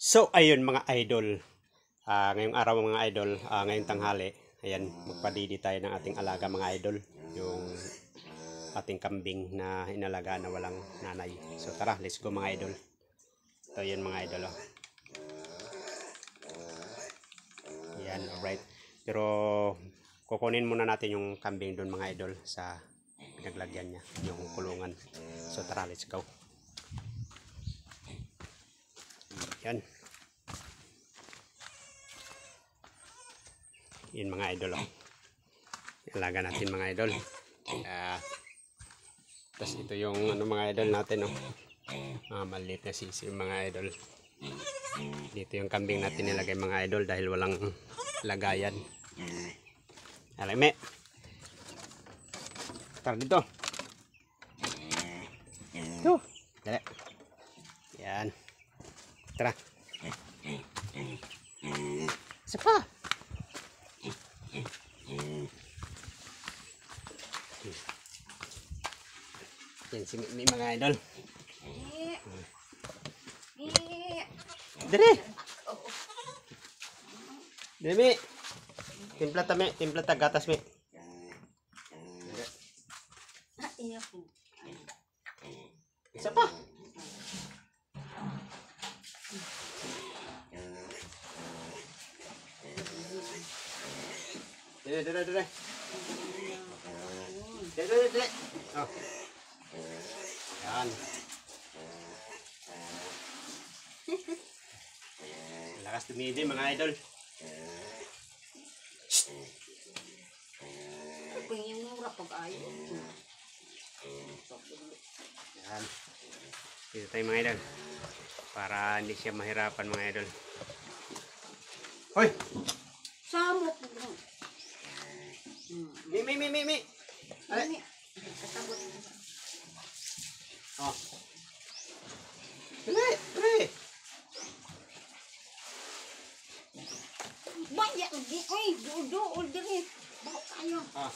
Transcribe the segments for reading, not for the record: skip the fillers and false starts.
So ayun mga idol, ngayong araw mga idol, ngayong tanghali, ayan, magpadidi tayo ng ating alaga mga idol, yung ating kambing na inalaga na walang nanay. So tara, let's go mga idol. Ito yun mga idol, oh. Yan, alright. Pero kukunin muna natin yung kambing doon mga idol sa pinaglagyan niya, yung kulungan. So tara, let's go. Yan. Yan mga idol, oh. Alaga natin mga idol. Tapos ito yung ano mga idol natin, oh. Maliit na sisi mga idol. Dito yung kambing natin nilagay mga idol dahil walang lagayan. Alame. Tara dito. Ito. Dali. Yan. Tara. Isa pa. Yan si Mimi mga idol. Dali. Dali Mi. Timpla ta gatas Mi. Isa pa. Dali. Oh. Yan. Lakas tumidi mga idol. Yan. Dito tayo mga idol. Para hindi siya mahirapan mga idol. Hoy! Sama po. Mi. Ay. Oh. Pre. Banyak lagi. Ay, doon diri. Bawa kayo. Ah.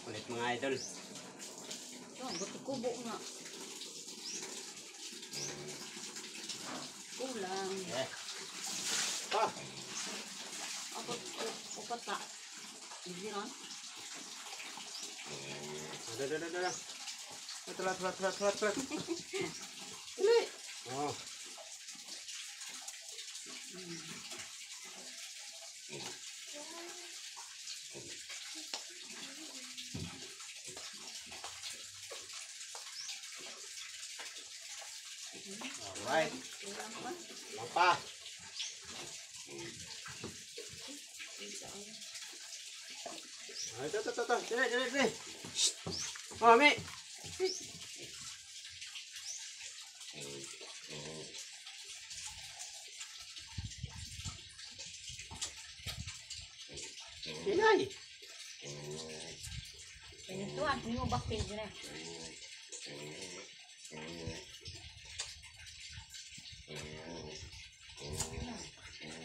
Ulit mga idol. Oh, buti kubo nga. Kulang. Ah. Apa tak? Ini kan? Ada. Telat. Ini. Oh. Alright. Lampa. Ito. Dili. Oh, Mi. Inay. Ini tuan, ini mau bakti je nah.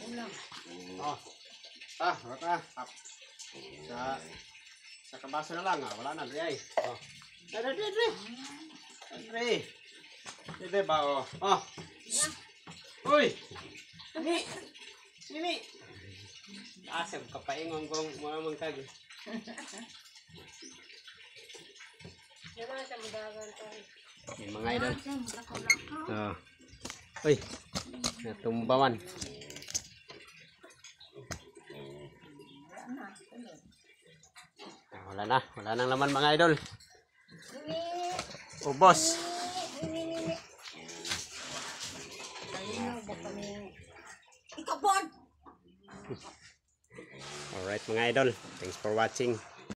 Ulang. Oh. Rata. Sa kabasa na lang, wala na, Dre. Oh. Dre ba, oh. Oh. Uy! Sini. Asam ka pa ingon kong mga mangkag. Jangan sa mudagan tayo. Yung mga idol. Oh. Uy, natumbawan. Wala nang laman mga idol. Ubos. Alright mga idol, thanks for watching.